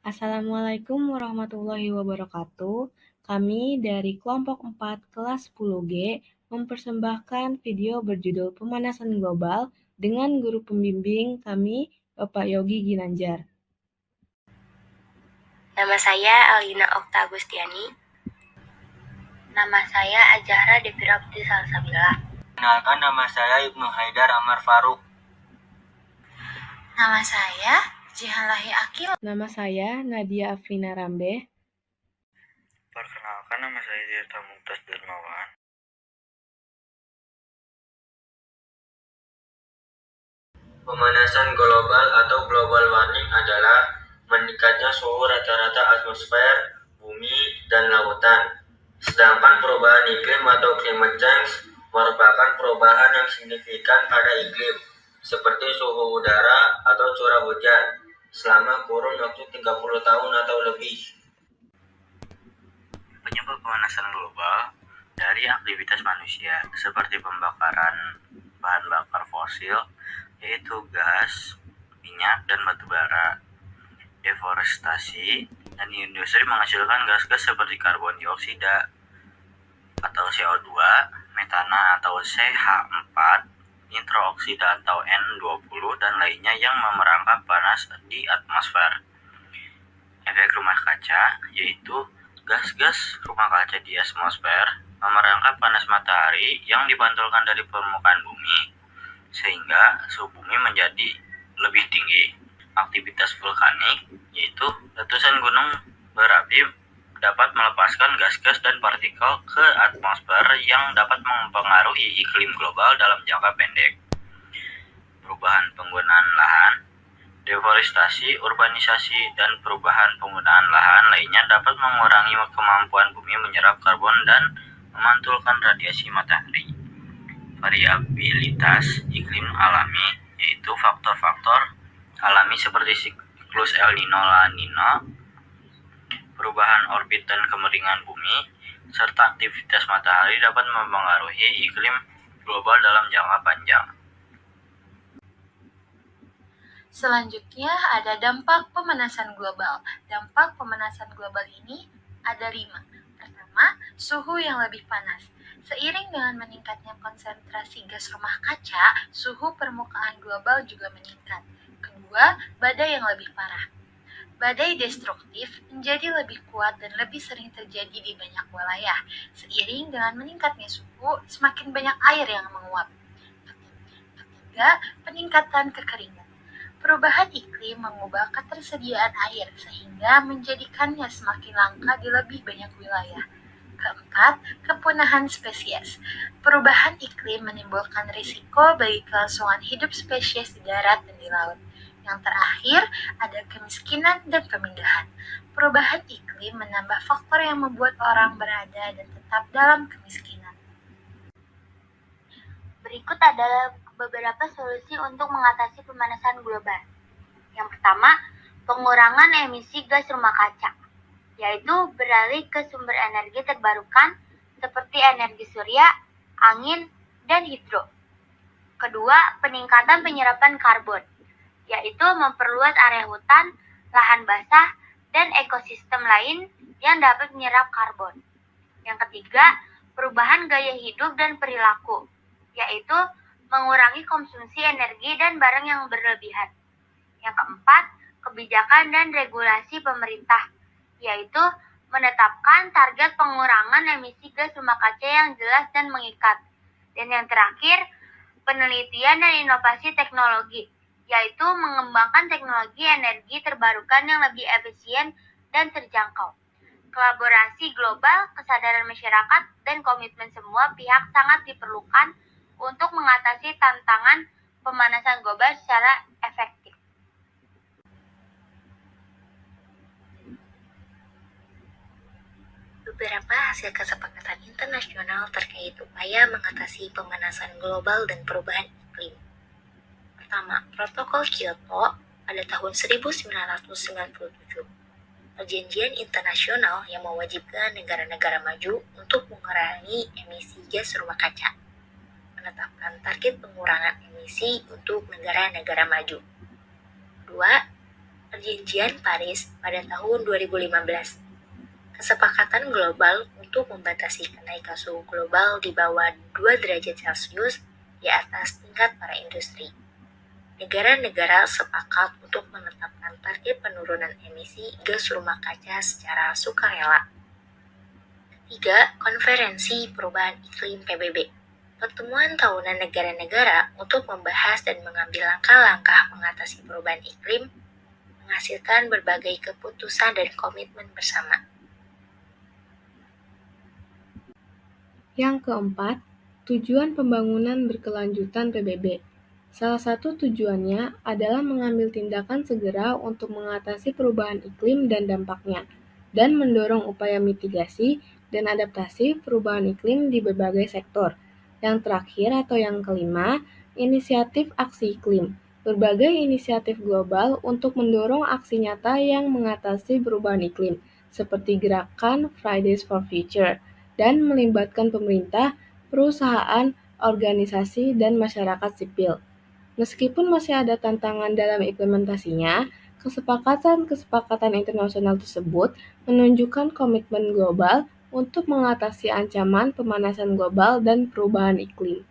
Assalamualaikum warahmatullahi wabarakatuh. Kami dari kelompok 4 kelas 10G mempersembahkan video berjudul Pemanasan Global dengan guru pembimbing kami, Bapak Yogi Ginanjar. Nama saya Alina Okta Agustiani. Nama saya Ajahra Devirapti Salsabila. Kenalkan, nama saya Ibnu Haidar Amar Faruk. Nama saya Jihanlahi Akil. Nama saya Nadia Afrina Rambe. Perkenalkan, nama saya Tirta Mumtaz Darmawan. Pemanasan global atau global warming adalah meningkatnya suhu rata-rata atmosfer, bumi, dan lautan. Sedangkan perubahan iklim atau climate change merupakan perubahan yang signifikan pada iklim, seperti suhu udara atau curah hujan, selama kurun waktu 30 tahun atau lebih. Penyebab pemanasan global dari aktivitas manusia, seperti pembakaran bahan bakar fosil, yaitu gas, minyak, dan batu bara, deforestasi, dan industri menghasilkan gas-gas seperti karbon dioksida atau CO2, metana atau CH4, nitrooksida atau N20, dan lainnya yang memerangkap panas di atmosfer. Efek rumah kaca, yaitu gas-gas rumah kaca di atmosfer memerangkap panas matahari yang dipantulkan dari permukaan bumi, sehingga suhu bumi menjadi lebih tinggi. Aktivitas vulkanik, yaitu letusan gunung berapi, dapat melepaskan gas-gas dan partikel ke atmosfer yang dapat mempengaruhi iklim global dalam jangka pendek. Perubahan penggunaan lahan, deforestasi, urbanisasi, dan perubahan penggunaan lahan lainnya dapat mengurangi kemampuan bumi menyerap karbon dan memantulkan radiasi matahari. Variabilitas iklim alami, yaitu faktor-faktor alami seperti siklus El Nino La Nina, perubahan orbit dan kemiringan bumi, serta aktivitas matahari dapat mempengaruhi iklim global dalam jangka panjang. Selanjutnya ada dampak pemanasan global. Dampak pemanasan global ini ada 5. Pertama, suhu yang lebih panas. Seiring dengan meningkatnya konsentrasi gas rumah kaca, suhu permukaan global juga meningkat. Kedua, badai yang lebih parah. Badai destruktif menjadi lebih kuat dan lebih sering terjadi di banyak wilayah. Seiring dengan meningkatnya suhu, semakin banyak air yang menguap. Ketiga, peningkatan kekeringan. Perubahan iklim mengubah ketersediaan air sehingga menjadikannya semakin langka di lebih banyak wilayah. Keempat, kepunahan spesies. Perubahan iklim menimbulkan risiko bagi kelangsungan hidup spesies di darat dan di laut. Yang terakhir, ada kemiskinan dan pemindahan. Perubahan iklim menambah faktor yang membuat orang berada dan tetap dalam kemiskinan. Berikut adalah beberapa solusi untuk mengatasi pemanasan global. Yang pertama, pengurangan emisi gas rumah kaca, yaitu beralih ke sumber energi terbarukan seperti energi surya, angin, dan hidro. Kedua, peningkatan penyerapan karbon, yaitu memperluas area hutan, lahan basah, dan ekosistem lain yang dapat menyerap karbon. Yang ketiga, perubahan gaya hidup dan perilaku, yaitu mengurangi konsumsi energi dan barang yang berlebihan. Yang keempat, kebijakan dan regulasi pemerintah, yaitu menetapkan target pengurangan emisi gas rumah kaca yang jelas dan mengikat. Dan yang terakhir, penelitian dan inovasi teknologi, yaitu mengembangkan teknologi energi terbarukan yang lebih efisien dan terjangkau. Kolaborasi global, kesadaran masyarakat, dan komitmen semua pihak sangat diperlukan untuk mengatasi tantangan pemanasan global secara efektif. Beberapa hasil kesepakatan internasional terkait upaya mengatasi pemanasan global dan perubahan iklim. Pertama, Protokol Kyoto pada tahun 1997. Perjanjian internasional yang mewajibkan negara-negara maju untuk mengurangi emisi gas rumah kaca. Menetapkan target pengurangan emisi untuk negara-negara maju. 2. Perjanjian Paris pada tahun 2015. Kesepakatan global untuk membatasi kenaikan suhu global di bawah 2 derajat Celcius di atas tingkat para industri. Negara-negara sepakat untuk menetapkan target penurunan emisi gas rumah kaca secara sukarela. Ketiga, Konferensi Perubahan Iklim PBB. Pertemuan tahunan negara-negara untuk membahas dan mengambil langkah-langkah mengatasi perubahan iklim menghasilkan berbagai keputusan dan komitmen bersama. Yang keempat, tujuan pembangunan berkelanjutan PBB. Salah satu tujuannya adalah mengambil tindakan segera untuk mengatasi perubahan iklim dan dampaknya, dan mendorong upaya mitigasi dan adaptasi perubahan iklim di berbagai sektor. Yang terakhir atau yang kelima, inisiatif aksi iklim. Berbagai inisiatif global untuk mendorong aksi nyata yang mengatasi perubahan iklim, seperti gerakan Fridays for Future, dan melibatkan pemerintah, perusahaan, organisasi, dan masyarakat sipil. Meskipun masih ada tantangan dalam implementasinya, kesepakatan-kesepakatan internasional tersebut menunjukkan komitmen global untuk mengatasi ancaman pemanasan global dan perubahan iklim.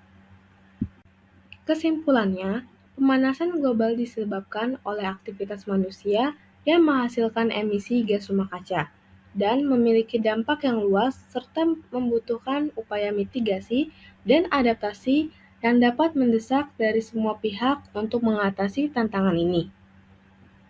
Kesimpulannya, pemanasan global disebabkan oleh aktivitas manusia yang menghasilkan emisi gas rumah kaca dan memiliki dampak yang luas serta membutuhkan upaya mitigasi dan adaptasi yang dapat mendesak dari semua pihak untuk mengatasi tantangan ini.